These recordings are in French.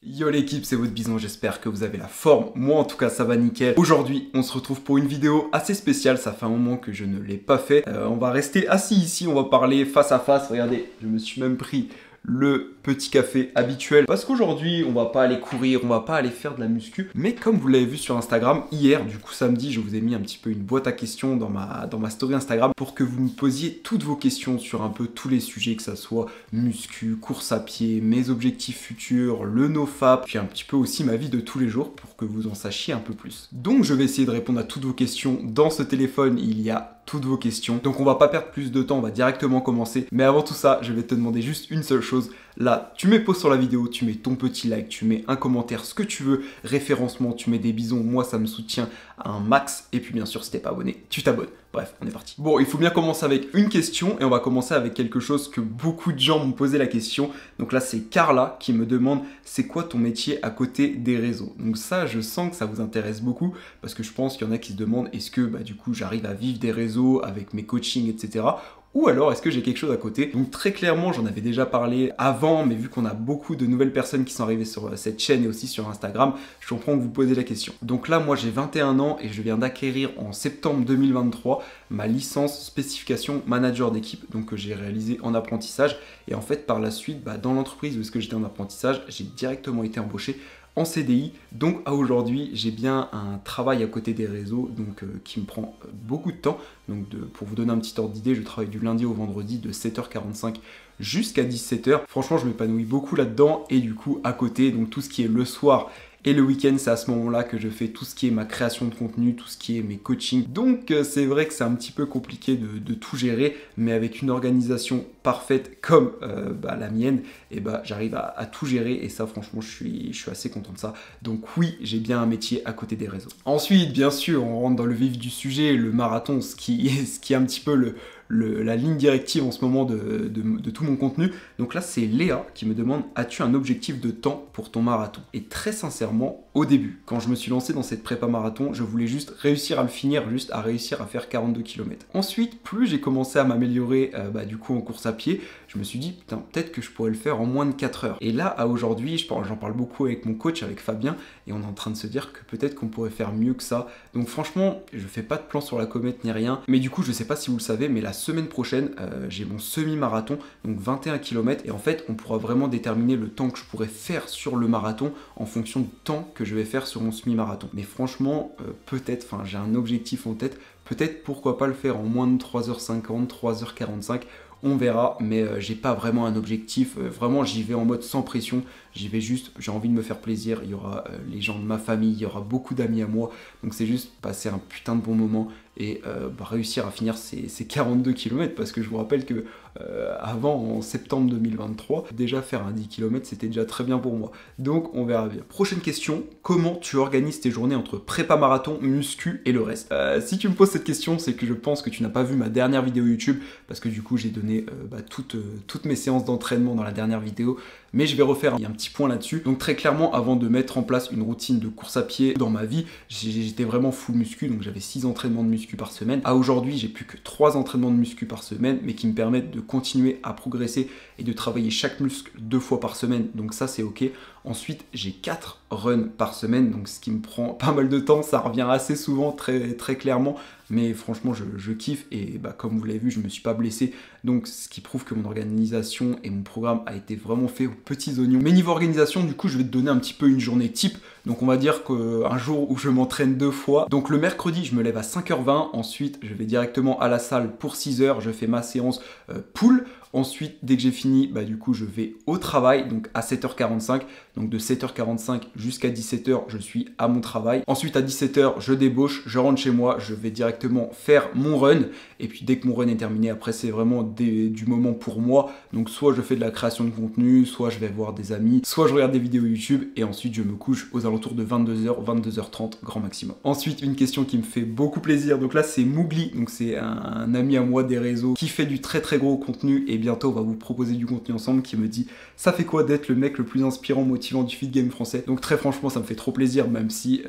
Yo l'équipe, c'est votre Bison, j'espère que vous avez la forme. Moi en tout cas ça va nickel. Aujourd'hui on se retrouve pour une vidéo assez spéciale, ça fait un moment que je ne l'ai pas fait. On va rester assis ici, on va parler face à face. Regardez, je me suis même pris le petit café habituel parce qu'aujourd'hui on va pas aller courir, on va pas aller faire de la muscu, mais comme vous l'avez vu sur Instagram hier, du coup samedi, je vous ai mis un petit peu une boîte à questions dans ma story Instagram pour que vous me posiez toutes vos questions sur un peu tous les sujets, que ça soit muscu, course à pied, mes objectifs futurs, le nofap, puis un petit peu aussi ma vie de tous les jours pour que vous en sachiez un peu plus. Donc je vais essayer de répondre à toutes vos questions. Dans ce téléphone il y a toutes vos questions, donc on va pas perdre plus de temps, on va directement commencer. Mais avant tout ça, je vais te demander juste une seule chose. Là, tu mets pause sur la vidéo, tu mets ton petit like, tu mets un commentaire, ce que tu veux, référencement, tu mets des bisons, moi ça me soutient à un max. Et puis bien sûr, si t'es pas abonné, tu t'abonnes. Bref, on est parti. Bon, il faut bien commencer avec une question et on va commencer avec quelque chose que beaucoup de gens m'ont posé la question. Donc là, c'est Carla qui me demande c'est quoi ton métier à côté des réseaux. Donc ça, je sens que ça vous intéresse beaucoup parce que je pense qu'il y en a qui se demandent est-ce que du coup j'arrive à vivre des réseaux avec mes coachings, etc. Ou alors est-ce que j'ai quelque chose à côté? Donc très clairement, j'en avais déjà parlé avant, mais vu qu'on a beaucoup de nouvelles personnes qui sont arrivées sur cette chaîne et aussi sur Instagram, je comprends que vous posez la question. Donc là, moi j'ai 21 ans et je viens d'acquérir en septembre 2023 ma licence spécification manager d'équipe, donc que j'ai réalisé en apprentissage. Et en fait, par la suite, dans l'entreprise où est-ce que j'étais en apprentissage, j'ai directement été embauché en CDI, donc à aujourd'hui j'ai bien un travail à côté des réseaux donc qui me prend beaucoup de temps. Donc pour vous donner un petit ordre d'idée, je travaille du lundi au vendredi de 7h45 jusqu'à 17h. Franchement je m'épanouis beaucoup là-dedans et du coup à côté, donc tout ce qui est le soir et le week-end, c'est à ce moment-là que je fais tout ce qui est ma création de contenu, tout ce qui est mes coachings. Donc c'est vrai que c'est un petit peu compliqué de tout gérer, mais avec une organisation parfaite comme la mienne, et j'arrive à tout gérer et ça franchement je suis assez content de ça. Donc oui, j'ai bien un métier à côté des réseaux. Ensuite, bien sûr, on rentre dans le vif du sujet, le marathon, ce qui est un petit peu la ligne directive en ce moment de tout mon contenu. Donc là, c'est Léa qui me demande as-tu un objectif de temps pour ton marathon? Et très sincèrement, au début, quand je me suis lancé dans cette prépa marathon, je voulais juste réussir à le finir, juste à réussir à faire 42 km. Ensuite, plus j'ai commencé à m'améliorer du coup en course à pied, je me suis dit putain, peut-être que je pourrais le faire en moins de 4 heures. Et là, à aujourd'hui, j'en parle beaucoup avec mon coach, avec Fabien, et on est en train de se dire que peut-être qu'on pourrait faire mieux que ça. Donc franchement, je fais pas de plan sur la comète ni rien, mais du coup, je sais pas si vous le savez, mais la semaine prochaine, j'ai mon semi-marathon, donc 21 km, et en fait, on pourra vraiment déterminer le temps que je pourrais faire sur le marathon en fonction du temps que je vais faire sur mon semi-marathon. Mais franchement, peut-être, j'ai un objectif en tête, peut-être pourquoi pas le faire en moins de 3h50, 3h45, on verra, mais j'ai pas vraiment un objectif, vraiment j'y vais en mode sans pression, j'y vais juste, j'ai envie de me faire plaisir, il y aura les gens de ma famille, il y aura beaucoup d'amis à moi, donc c'est juste passer un putain de bon moment et réussir à finir ces 42 km, parce que je vous rappelle que avant, en septembre 2023, déjà faire un 10 km c'était déjà très bien pour moi, donc on verra bien. Prochaine question, comment tu organises tes journées entre prépa marathon, muscu et le reste? Si tu me poses cette question, c'est que je pense que tu n'as pas vu ma dernière vidéo YouTube, parce que du coup j'ai donné toutes mes séances d'entraînement dans la dernière vidéo, mais je vais refaire un petit point là-dessus. Donc très clairement, avant de mettre en place une routine de course à pied dans ma vie, j'étais vraiment full muscu, donc j'avais 6 entraînements de muscu par semaine. À aujourd'hui, j'ai plus que 3 entraînements de muscu par semaine, mais qui me permettent de continuer à progresser et de travailler chaque muscle 2 fois par semaine, donc ça c'est ok. Ensuite, j'ai 4 runs par semaine, donc ce qui me prend pas mal de temps, ça revient assez souvent, très, très clairement, mais franchement, je kiffe et comme vous l'avez vu, je me suis pas blessé, donc ce qui prouve que mon organisation et mon programme a été vraiment fait aux petits oignons. Mais niveau organisation, du coup, je vais te donner un petit peu une journée type, donc on va dire qu'un jour où je m'entraîne 2 fois, donc le mercredi, je me lève à 5h20, ensuite, je vais directement à la salle pour 6h, je fais ma séance pull. Ensuite, dès que j'ai fini, du coup, je vais au travail, donc à 7h45. Donc de 7h45 jusqu'à 17h, je suis à mon travail. Ensuite, à 17h, je débauche, je rentre chez moi, je vais directement faire mon run. Et puis dès que mon run est terminé, après, c'est vraiment du moment pour moi. Donc soit je fais de la création de contenu, soit je vais voir des amis, soit je regarde des vidéos YouTube. Et ensuite, je me couche aux alentours de 22h, 22h30, grand maximum. Ensuite, une question qui me fait beaucoup plaisir. Donc là, c'est Mougli. Donc c'est un ami à moi des réseaux qui fait du très très gros contenu. Et bientôt on va vous proposer du contenu ensemble, qui me dit ça fait quoi d'être le mec le plus inspirant, motivant du feed game français. Donc très franchement ça me fait trop plaisir, même si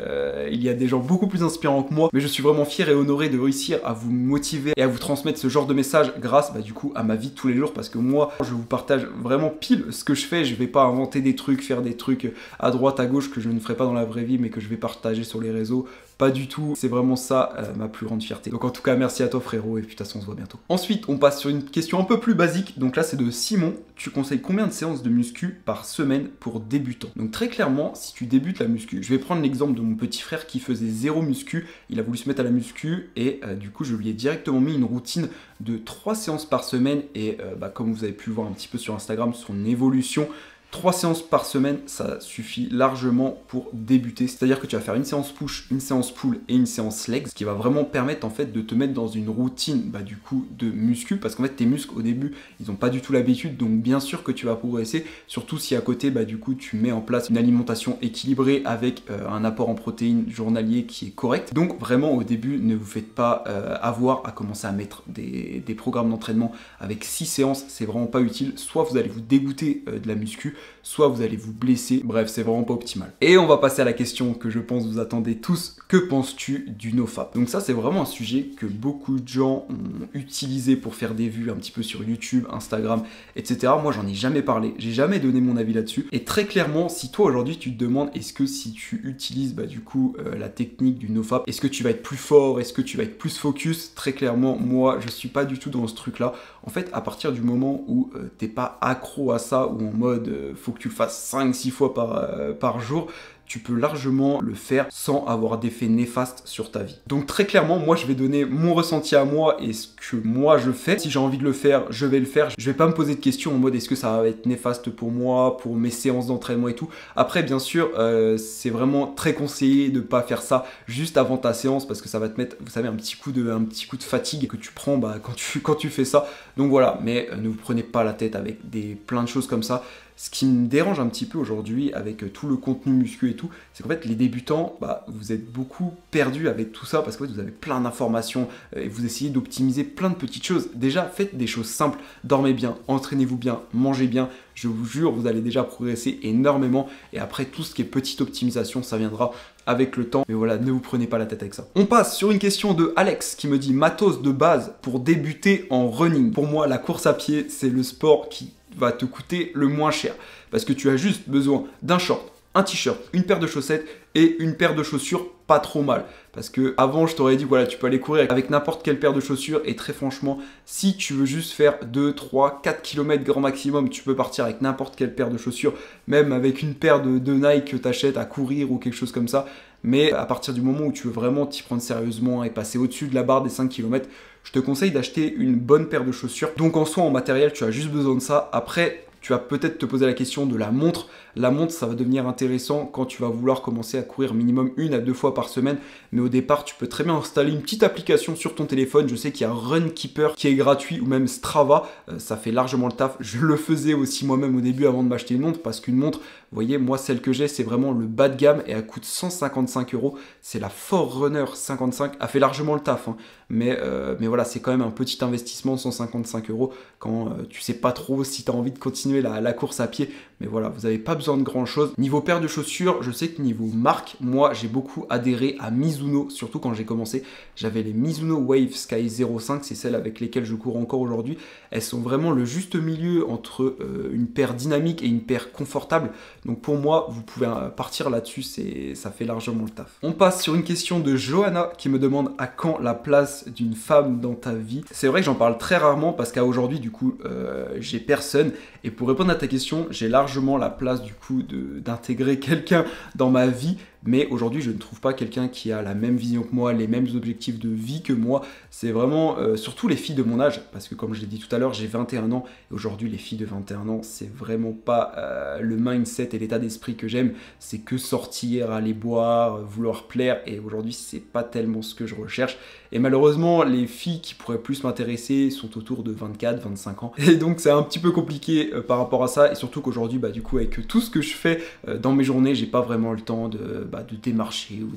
il y a des gens beaucoup plus inspirants que moi, mais je suis vraiment fier et honoré de réussir à vous motiver et à vous transmettre ce genre de message grâce du coup à ma vie de tous les jours, parce que moi je vous partage vraiment pile ce que je fais. Je vais pas inventer des trucs, faire des trucs à droite à gauche que je ne ferai pas dans la vraie vie mais que je vais partager sur les réseaux. Pas du tout, c'est vraiment ça ma plus grande fierté. Donc en tout cas merci à toi frérot, et puis de toute façon on se voit bientôt. Ensuite on passe sur une question un peu plus basique, donc là c'est de Simon. Tu conseilles combien de séances de muscu par semaine pour débutants? Donc très clairement, si tu débutes la muscu, je vais prendre l'exemple de mon petit frère qui faisait 0 muscu, il a voulu se mettre à la muscu et du coup je lui ai directement mis une routine de 3 séances par semaine et comme vous avez pu voir un petit peu sur Instagram son évolution, 3 séances par semaine, ça suffit largement pour débuter. C'est-à-dire que tu vas faire une séance push, une séance pull et une séance legs, ce qui va vraiment permettre en fait de te mettre dans une routine du coup de muscu, parce qu'en fait tes muscles au début ils n'ont pas du tout l'habitude, donc bien sûr que tu vas progresser, surtout si à côté du coup tu mets en place une alimentation équilibrée avec un apport en protéines journalier qui est correct. Donc vraiment au début ne vous faites pas avoir à commencer à mettre des programmes d'entraînement avec 6 séances, c'est vraiment pas utile. Soit vous allez vous dégoûter de la muscu, soit vous allez vous blesser, bref c'est vraiment pas optimal. Et on va passer à la question que je pense vous attendez tous, que penses-tu du NoFap? Donc ça c'est vraiment un sujet que beaucoup de gens ont utilisé pour faire des vues un petit peu sur YouTube, Instagram, etc. Moi j'en ai jamais parlé, j'ai jamais donné mon avis là-dessus, et très clairement si toi aujourd'hui tu te demandes est-ce que si tu utilises du coup la technique du NoFap, est-ce que tu vas être plus fort, est-ce que tu vas être plus focus, très clairement moi je suis pas du tout dans ce truc là. En fait à partir du moment où t'es pas accro à ça, ou en mode faut que tu le fasses 5-6 fois par jour, tu peux largement le faire sans avoir d'effet néfaste sur ta vie. Donc très clairement, moi je vais donner mon ressenti à moi et ce que moi je fais. Si j'ai envie de le faire, je vais le faire. Je vais pas me poser de questions en mode est-ce que ça va être néfaste pour moi, pour mes séances d'entraînement et tout. Après bien sûr, c'est vraiment très conseillé de pas faire ça juste avant ta séance, parce que ça va te mettre, vous savez, un petit coup de fatigue que tu prends quand tu fais ça. Donc voilà, mais ne vous prenez pas la tête avec plein de choses comme ça. Ce qui me dérange un petit peu aujourd'hui avec tout le contenu muscu et tout, c'est qu'en fait les débutants, vous êtes beaucoup perdus avec tout ça, parce que vous avez plein d'informations et vous essayez d'optimiser plein de petites choses. Déjà faites des choses simples, dormez bien, entraînez-vous bien, mangez bien, je vous jure vous allez déjà progresser énormément, et après tout ce qui est petite optimisation ça viendra avec le temps, mais voilà, ne vous prenez pas la tête avec ça. On passe sur une question de Alex qui me dit matos de base pour débuter en running. Pour moi la course à pied c'est le sport qui va te coûter le moins cher, parce que tu as juste besoin d'un short, un t-shirt, une paire de chaussettes et une paire de chaussures pas trop mal. Parce que avant je t'aurais dit voilà, tu peux aller courir avec n'importe quelle paire de chaussures, et très franchement si tu veux juste faire 2, 3, 4 km grand maximum, tu peux partir avec n'importe quelle paire de chaussures, même avec une paire de Nike que tu achètes à courir ou quelque chose comme ça. Mais à partir du moment où tu veux vraiment t'y prendre sérieusement et passer au-dessus de la barre des 5 km, je te conseille d'acheter une bonne paire de chaussures. Donc en soi en matériel tu as juste besoin de ça. Après tu vas peut-être te poser la question de la montre. La montre, ça va devenir intéressant quand tu vas vouloir commencer à courir minimum 1 à 2 fois par semaine. Mais au départ, tu peux très bien installer une petite application sur ton téléphone. Je sais qu'il y a Runkeeper qui est gratuit, ou même Strava. Ça fait largement le taf. Je le faisais aussi moi-même au début avant de m'acheter une montre, parce qu'une montre, vous voyez, moi celle que j'ai, c'est vraiment le bas de gamme et elle coûte 155 €. C'est la Forerunner 55. Elle fait largement le taf, hein. Mais voilà, c'est quand même un petit investissement, 155 € quand tu sais pas trop si tu as envie de continuer la course à pied. Mais voilà, vous n'avez pas besoin de grand chose. Niveau paire de chaussures, je sais que niveau marque, moi j'ai beaucoup adhéré à Mizuno, surtout quand j'ai commencé. J'avais les Mizuno Wave Sky 05, c'est celles avec lesquelles je cours encore aujourd'hui. Elles sont vraiment le juste milieu entre une paire dynamique et une paire confortable. Donc pour moi, vous pouvez partir là-dessus, ça fait largement le taf. On passe sur une question de Johanna qui me demande à quand la place d'une femme dans ta vie. C'est vrai que j'en parle très rarement parce qu'à aujourd'hui du coup j'ai personne, et pour répondre à ta question, j'ai largement la place du coup d'intégrer quelqu'un dans ma vie. Mais aujourd'hui, je ne trouve pas quelqu'un qui a la même vision que moi, les mêmes objectifs de vie que moi. C'est vraiment, surtout les filles de mon âge, parce que comme je l'ai dit tout à l'heure, j'ai 21 ans. Et aujourd'hui, les filles de 21 ans, c'est vraiment pas le mindset et l'état d'esprit que j'aime. C'est que sortir, aller boire, vouloir plaire. Et aujourd'hui, c'est pas tellement ce que je recherche. Et malheureusement, les filles qui pourraient plus m'intéresser sont autour de 24, 25 ans. Et donc, c'est un petit peu compliqué par rapport à ça. Et surtout qu'aujourd'hui, du coup, avec tout ce que je fais dans mes journées, j'ai pas vraiment le temps de démarcher ou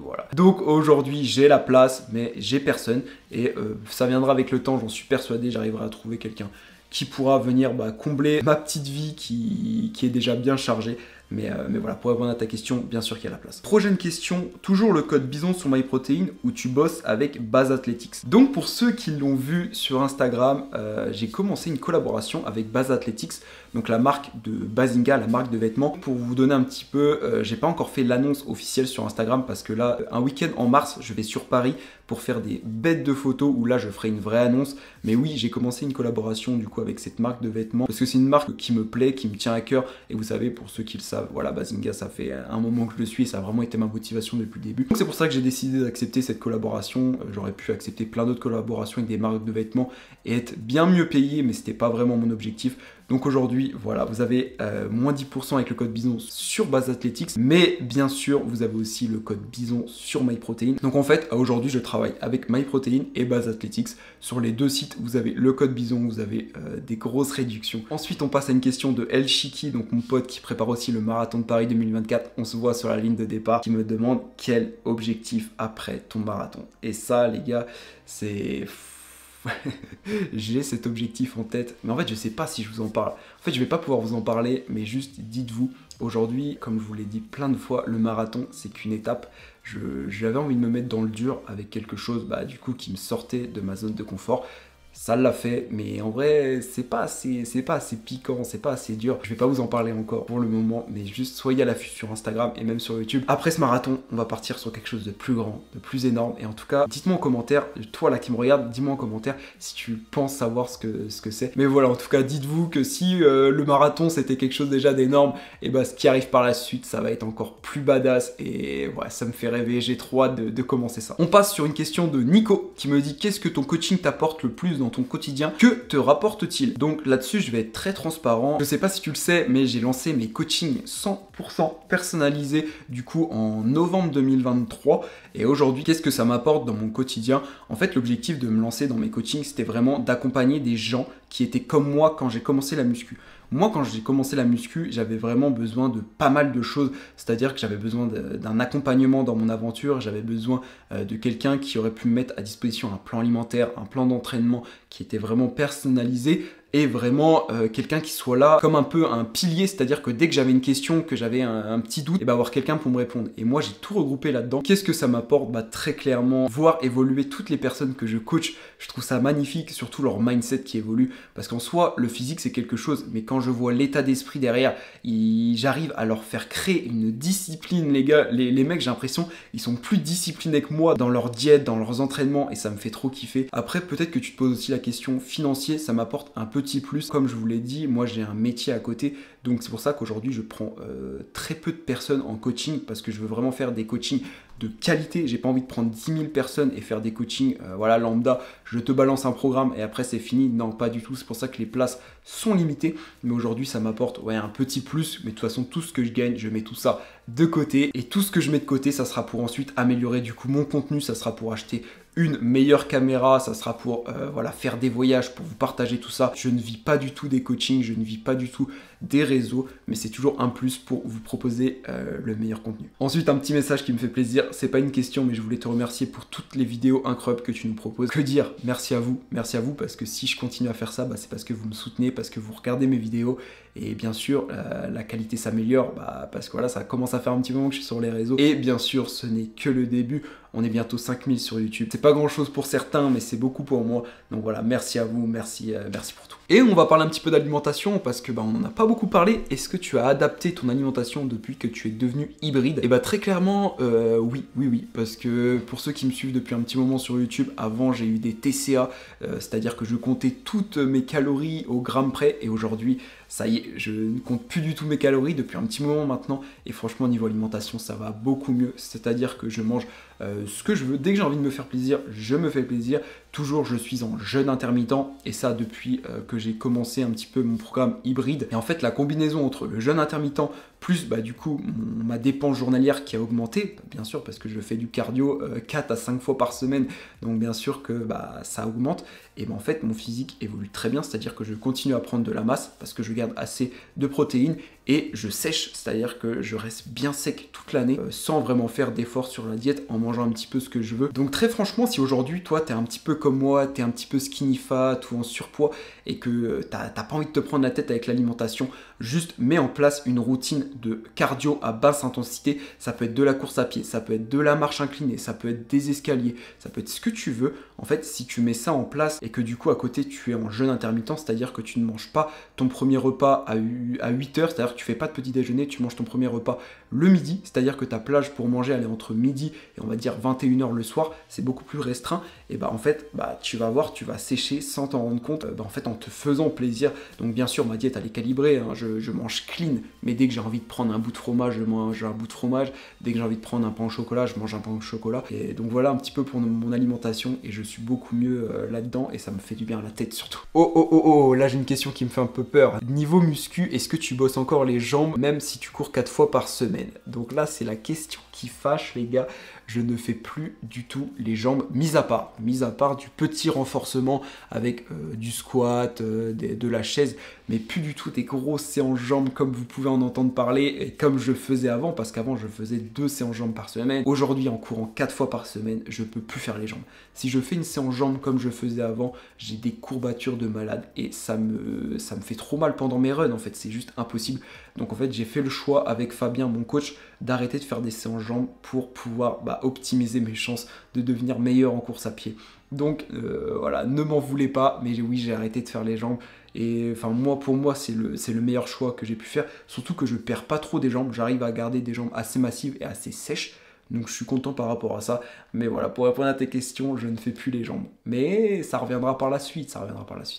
voilà. Donc aujourd'hui j'ai la place mais j'ai personne, et ça viendra avec le temps, j'en suis persuadé, j'arriverai à trouver quelqu'un qui pourra venir combler ma petite vie qui est déjà bien chargée. Mais voilà, pour répondre à ta question, bien sûr qu'il y a la place. Prochaine question, toujours le code Bison sur MyProtein où tu bosses avec Base Athletics. Donc pour ceux qui l'ont vu sur Instagram, j'ai commencé une collaboration avec Base Athletics, donc la marque de Bazinga, la marque de vêtements. Pour vous donner un petit peu, j'ai pas encore fait l'annonce officielle sur Instagram parce que là, un week-end en mars, je vais sur Paris pour faire des bêtes de photos où là je ferai une vraie annonce. Mais oui, j'ai commencé une collaboration du coup avec cette marque de vêtements parce que c'est une marque qui me plaît, qui me tient à cœur. Et vous savez, pour ceux qui le savent, voilà, Bazinga, ça fait un moment que je le suis et ça a vraiment été ma motivation depuis le début. Donc c'est pour ça que j'ai décidé d'accepter cette collaboration. J'aurais pu accepter plein d'autres collaborations avec des marques de vêtements et être bien mieux payé, mais c'était pas vraiment mon objectif. Donc aujourd'hui, voilà, vous avez moins 10% avec le code Bison sur Base Athletics, mais bien sûr, vous avez aussi le code Bison sur MyProtein. Donc en fait, aujourd'hui, je travaille avec MyProtein et Base Athletics. Sur les deux sites, vous avez le code Bison, vous avez des grosses réductions. Ensuite, on passe à une question de El Chiki, donc mon pote qui prépare aussi le marathon de Paris 2024. On se voit sur la ligne de départ, qui me demande quel objectif après ton marathon. Et ça, les gars, c'est... j'ai cet objectif en tête, mais en fait je sais pas si je vous en parle. En fait je vais pas pouvoir vous en parler, mais juste dites-vous, aujourd'hui, comme je vous l'ai dit plein de fois, le marathon c'est qu'une étape. J'avais envie de me mettre dans le dur avec quelque chose du coup qui me sortait de ma zone de confort. Ça l'a fait, mais en vrai, c'est pas assez piquant, c'est pas assez dur. Je vais pas vous en parler encore pour le moment, mais juste soyez à l'affût sur Instagram et même sur YouTube. Après ce marathon, on va partir sur quelque chose de plus grand, de plus énorme. Et en tout cas, dites-moi en commentaire, toi là qui me regarde, dis-moi en commentaire si tu penses savoir ce que c'est. Mais voilà, en tout cas, dites-vous que si le marathon c'était quelque chose déjà d'énorme, et ce qui arrive par la suite, ça va être encore plus badass. Et ouais, ça me fait rêver, j'ai trop hâte de commencer ça. On passe sur une question de Nico qui me dit: qu'est-ce que ton coaching t'apporte le plus dans ton quotidien? Que te rapporte-t-il? Donc là-dessus, je vais être très transparent. Je sais pas si tu le sais, mais j'ai lancé mes coachings 100% personnalisés du coup en novembre 2023. Et aujourd'hui, qu'est-ce que ça m'apporte dans mon quotidien? En fait, l'objectif de me lancer dans mes coachings, c'était vraiment d'accompagner des gens qui étaient comme moi quand j'ai commencé la muscu. Moi, quand j'ai commencé la muscu, j'avais vraiment besoin de pas mal de choses. C'est-à-dire que j'avais besoin d'un accompagnement dans mon aventure. J'avais besoin de quelqu'un qui aurait pu me mettre à disposition un plan alimentaire, un plan d'entraînement qui était vraiment personnalisé. Et vraiment quelqu'un qui soit là comme un peu un pilier, c'est-à-dire que dès que j'avais une question, que j'avais un petit doute, et avoir quelqu'un pour me répondre. Et moi j'ai tout regroupé là-dedans. Qu'est-ce que ça m'apporte? Très clairement, voir évoluer toutes les personnes que je coach, je trouve ça magnifique, surtout leur mindset qui évolue. Parce qu'en soi, le physique c'est quelque chose, mais quand je vois l'état d'esprit derrière, j'arrive à leur faire créer une discipline, les gars. Les mecs, j'ai l'impression, ils sont plus disciplinés que moi dans leur diète, dans leurs entraînements, et ça me fait trop kiffer. Après, peut-être que tu te poses aussi la question financière, ça m'apporte un petit plus. Comme je vous l'ai dit, moi j'ai un métier à côté, donc c'est pour ça qu'aujourd'hui je prends très peu de personnes en coaching parce que je veux vraiment faire des coachings de qualité. J'ai pas envie de prendre 10 000 personnes et faire des coachings voilà lambda, je te balance un programme et après c'est fini. Non, pas du tout. C'est pour ça que les places sont limitées, mais aujourd'hui ça m'apporte un petit plus. Mais de toute façon, tout ce que je gagne, je mets tout ça de côté, et tout ce que je mets de côté, ça sera pour ensuite améliorer du coup mon contenu, ça sera pour acheter une meilleure caméra, ça sera pour faire des voyages, pour vous partager tout ça. Je ne vis pas du tout des coachings, je ne vis pas du tout des réseaux, mais c'est toujours un plus pour vous proposer le meilleur contenu. Ensuite, un petit message qui me fait plaisir, c'est pas une question, mais je voulais te remercier pour toutes les vidéos incroyables que tu nous proposes. Que dire? Merci à vous, parce que si je continue à faire ça, c'est parce que vous me soutenez, parce que vous regardez mes vidéos, et bien sûr, la qualité s'améliore, parce que voilà, ça commence à faire un petit moment que je suis sur les réseaux, et bien sûr, ce n'est que le début. On est bientôt 5000 sur YouTube. C'est pas grand chose pour certains, mais c'est beaucoup pour moi. Donc voilà, merci à vous, merci pour tout. Et on va parler un petit peu d'alimentation parce que on n'en a pas beaucoup parlé. Est-ce que tu as adapté ton alimentation depuis que tu es devenu hybride? Et très clairement, oui. Parce que pour ceux qui me suivent depuis un petit moment sur YouTube, avant j'ai eu des TCA, c'est-à-dire que je comptais toutes mes calories au gramme près. Et aujourd'hui, ça y est, je ne compte plus du tout mes calories depuis un petit moment maintenant. Et franchement, niveau alimentation, ça va beaucoup mieux. C'est-à-dire que je mange ce que je veux. Dès que j'ai envie de me faire plaisir, je me fais plaisir. Toujours, je suis en jeûne intermittent, et ça depuis que j'ai commencé un petit peu mon programme hybride. Et en fait, la combinaison entre le jeûne intermittent plus du coup ma dépense journalière qui a augmenté, bien sûr parce que je fais du cardio 4 à 5 fois par semaine, donc bien sûr que ça augmente. Et en fait, mon physique évolue très bien, c'est-à-dire que je continue à prendre de la masse parce que je garde assez de protéines, et je sèche, c'est-à-dire que je reste bien sec toute l'année sans vraiment faire d'efforts sur la diète, en mangeant un petit peu ce que je veux. Donc très franchement, si aujourd'hui toi t'es un petit peu comme moi, t'es un petit peu skinny fat ou en surpoids et que t'as pas envie de te prendre la tête avec l'alimentation, juste mets en place une routine de cardio à basse intensité. Ça peut être de la course à pied, ça peut être de la marche inclinée, ça peut être des escaliers, ça peut être ce que tu veux. En fait, si tu mets ça en place et que du coup à côté tu es en jeûne intermittent, c'est-à-dire que tu ne manges pas ton premier repas à 8 heures, c'est-à-dire que tu fais pas de petit déjeuner, tu manges ton premier repas le midi, c'est-à-dire que ta plage pour manger elle est entre midi et on va dire 21 h le soir, c'est beaucoup plus restreint, et bah en fait tu vas voir, tu vas sécher sans t'en rendre compte, en fait en te faisant plaisir. Donc bien sûr ma diète elle est calibrée, hein, je mange clean, mais dès que j'ai envie de prendre un bout de fromage, je mange un bout de fromage, dès que j'ai envie de prendre un pain au chocolat, je mange un pain au chocolat, et donc voilà un petit peu pour mon alimentation, et je suis beaucoup mieux là-dedans, et ça me fait du bien à la tête surtout. Oh, là j'ai une question qui me fait un peu peur. Niveau muscu, est-ce que tu bosses encore les jambes même si tu cours 4 fois par semaine? Donc là c'est la question qui fâche les gars. Je ne fais plus du tout les jambes, mis à part du petit renforcement avec du squat, de la chaise, mais plus du tout des grosses séances jambes comme vous pouvez en entendre parler et comme je faisais avant, parce qu'avant je faisais 2 séances jambes par semaine. Aujourd'hui en courant 4 fois par semaine, je peux plus faire les jambes. Si je fais une séance jambes comme je faisais avant, j'ai des courbatures de malade et ça me fait trop mal pendant mes runs en fait, c'est juste impossible. Donc en fait j'ai fait le choix avec Fabien, mon coach, d'arrêter de faire des séances jambes pour pouvoir optimiser mes chances de devenir meilleur en course à pied. Donc voilà, ne m'en voulez pas, mais oui j'ai arrêté de faire les jambes. Et enfin pour moi c'est le meilleur choix que j'ai pu faire, surtout que je perds pas trop des jambes, j'arrive à garder des jambes assez massives et assez sèches. Donc je suis content par rapport à ça. Mais voilà, pour répondre à tes questions, je ne fais plus les jambes. Mais ça reviendra par la suite,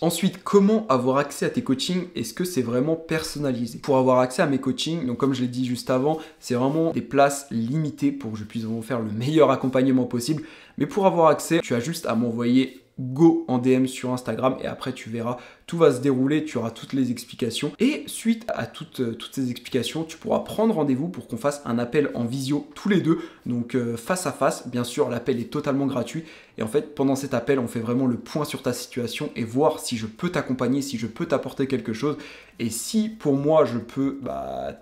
Ensuite, comment avoir accès à tes coachings? Est-ce que c'est vraiment personnalisé? Pour avoir accès à mes coachings, donc comme je l'ai dit juste avant, c'est vraiment des places limitées pour que je puisse vous faire le meilleur accompagnement possible. Mais pour avoir accès, tu as juste à m'envoyer go en DM sur Instagram et après tu verras, tout va se dérouler, tu auras toutes les explications et suite à toutes ces explications, tu pourras prendre rendez-vous pour qu'on fasse un appel en visio tous les deux, donc face à face. Bien sûr, l'appel est totalement gratuit et en fait pendant cet appel on fait vraiment le point sur ta situation et voir si je peux t'accompagner, si je peux t'apporter quelque chose, et si pour moi je peux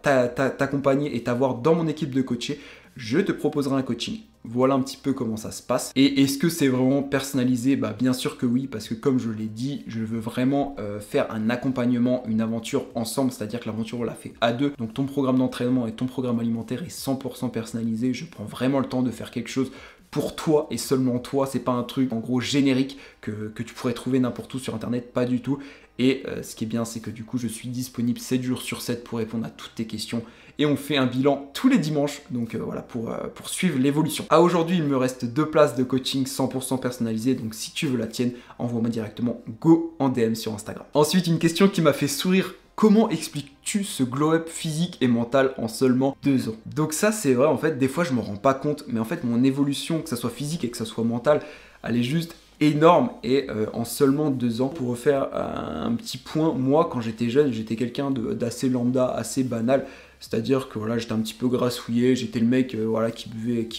t'accompagner et t'avoir dans mon équipe de coachés, je te proposerai un coaching. Voilà un petit peu comment ça se passe. Et est-ce que c'est vraiment personnalisé? Bien sûr que oui, parce que comme je l'ai dit, je veux vraiment faire un accompagnement, une aventure ensemble, c'est-à-dire que l'aventure on l'a fait à deux. Donc ton programme d'entraînement et ton programme alimentaire est 100% personnalisé. Je prends vraiment le temps de faire quelque chose pour toi et seulement toi. C'est pas un truc en gros générique que tu pourrais trouver n'importe où sur internet, pas du tout. Et ce qui est bien, c'est que du coup je suis disponible 7 jours sur 7 pour répondre à toutes tes questions. Et on fait un bilan tous les dimanches, donc voilà, pour suivre l'évolution. À aujourd'hui, il me reste 2 places de coaching 100% personnalisées, donc si tu veux la tienne, envoie-moi directement go en DM sur Instagram. Ensuite, une question qui m'a fait sourire: comment expliques-tu ce glow-up physique et mental en seulement 2 ans? Donc ça, c'est vrai, en fait, des fois je me rends pas compte, mais en fait mon évolution, que ça soit physique et que ça soit mentale, elle est juste énorme. Et en seulement 2 ans, pour refaire un petit point, moi quand j'étais jeune, j'étais quelqu'un d'assez lambda, assez banal. C'est-à-dire que voilà, j'étais un petit peu grassouillé, j'étais le mec qui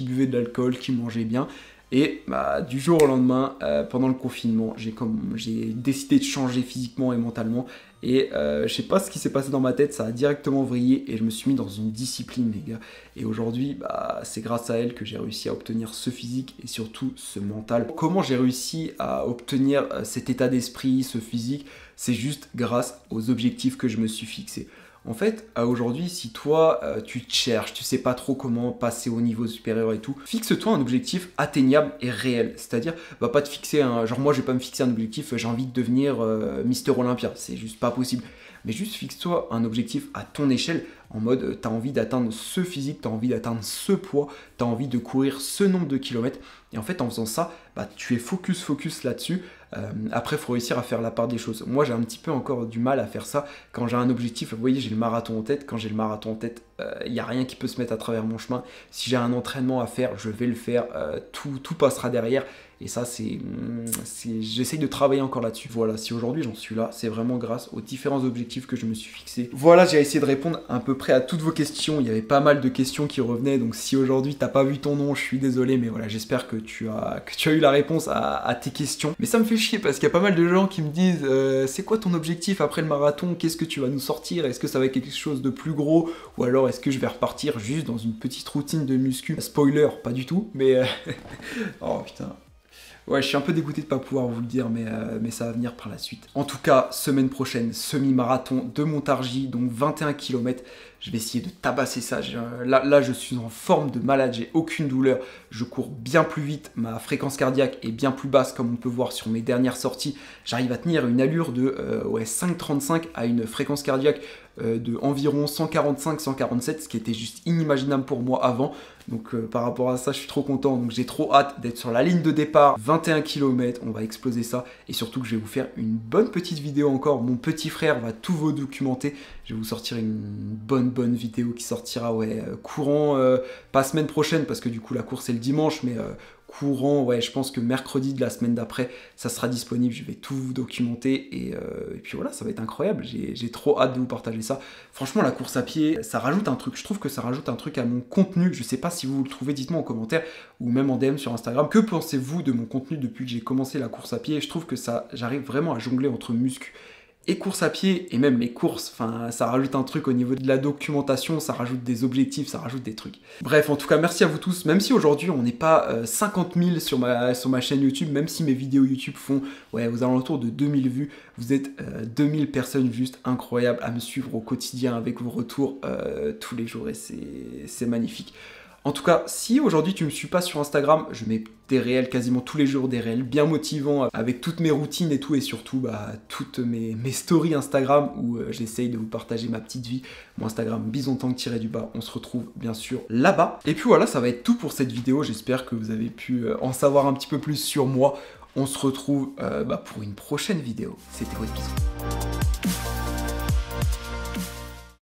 buvait de l'alcool, qui mangeait bien. Et du jour au lendemain, pendant le confinement, j'ai décidé de changer physiquement et mentalement. Et je sais pas ce qui s'est passé dans ma tête, ça a directement vrillé et je me suis mis dans une discipline, les gars. Et aujourd'hui, c'est grâce à elle que j'ai réussi à obtenir ce physique et surtout ce mental. Comment j'ai réussi à obtenir cet état d'esprit, ce physique? C'est juste grâce aux objectifs que je me suis fixés. En fait, aujourd'hui, si toi, tu te cherches, tu sais pas trop comment passer au niveau supérieur et tout, fixe-toi un objectif atteignable et réel. C'est-à-dire, pas te fixer genre moi, je vais pas me fixer un objectif, j'ai envie de devenir Mister Olympia, c'est juste pas possible. Mais juste fixe-toi un objectif à ton échelle, en mode, tu as envie d'atteindre ce physique, tu as envie d'atteindre ce poids, tu as envie de courir ce nombre de kilomètres. Et en fait, en faisant ça, tu es focus là-dessus. Après, il faut réussir à faire la part des choses. Moi, j'ai un petit peu encore du mal à faire ça. Quand j'ai un objectif, vous voyez, j'ai le marathon en tête. Quand j'ai le marathon en tête, il n'y a rien qui peut se mettre à travers mon chemin. Si j'ai un entraînement à faire, je vais le faire. Tout passera derrière. Et ça, j'essaye de travailler encore là-dessus. Voilà, si aujourd'hui j'en suis là, c'est vraiment grâce aux différents objectifs que je me suis fixés. Voilà, j'ai essayé de répondre à peu près à toutes vos questions. Il y avait pas mal de questions qui revenaient, donc si aujourd'hui t'as pas vu ton nom, je suis désolé, mais voilà, j'espère que tu as eu la réponse à tes questions. Mais ça me fait chier parce qu'il y a pas mal de gens qui me disent c'est quoi ton objectif après le marathon? Qu'est-ce que tu vas nous sortir? Est-ce que ça va être quelque chose de plus gros? Ou alors est-ce que je vais repartir juste dans une petite routine de muscu? Spoiler, pas du tout, mais... oh putain... Ouais, je suis un peu dégoûté de pas pouvoir vous le dire, mais ça va venir par la suite. En tout cas, semaine prochaine, semi-marathon de Montargis, donc 21 km. Je vais essayer de tabasser ça. Là, je suis en forme de malade, j'ai aucune douleur. Je cours bien plus vite, ma fréquence cardiaque est bien plus basse, comme on peut voir sur mes dernières sorties. J'arrive à tenir une allure de 5,35 à une fréquence cardiaque de environ 145-147, ce qui était juste inimaginable pour moi avant. Donc par rapport à ça, je suis trop content. Donc j'ai trop hâte d'être sur la ligne de départ. 21 km, on va exploser ça. Et surtout que je vais vous faire une bonne petite vidéo encore. Mon petit frère va tout vous documenter. Je vais vous sortir une bonne vidéo qui sortira courant, pas semaine prochaine parce que du coup la course est le dimanche, mais courant, je pense que mercredi de la semaine d'après, ça sera disponible. Je vais tout vous documenter et puis voilà, ça va être incroyable. J'ai trop hâte de vous partager ça. Franchement, la course à pied, ça rajoute un truc. Je trouve que ça rajoute un truc à mon contenu. Je sais pas si vous le trouvez, dites-moi en commentaire ou même en DM sur Instagram. Que pensez-vous de mon contenu depuis que j'ai commencé la course à pied? Je trouve que j'arrive vraiment à jongler entre muscu et course à pied, et même les courses, enfin, ça rajoute un truc au niveau de la documentation, ça rajoute des objectifs, ça rajoute des trucs. Bref, en tout cas, merci à vous tous, même si aujourd'hui on n'est pas 50 000 sur ma chaîne YouTube, même si mes vidéos YouTube font aux alentours de 2000 vues, vous êtes 2000 personnes juste incroyables à me suivre au quotidien avec vos retours tous les jours, et c'est magnifique. En tout cas, si aujourd'hui tu ne me suis pas sur Instagram, je mets des réels quasiment tous les jours, des réels bien motivants avec toutes mes routines et tout, et surtout toutes mes stories Instagram où j'essaye de vous partager ma petite vie. Mon Instagram bisontank-du-bas, on se retrouve bien sûr là-bas. Et puis voilà, ça va être tout pour cette vidéo, j'espère que vous avez pu en savoir un petit peu plus sur moi. On se retrouve pour une prochaine vidéo. C'était votre bisou.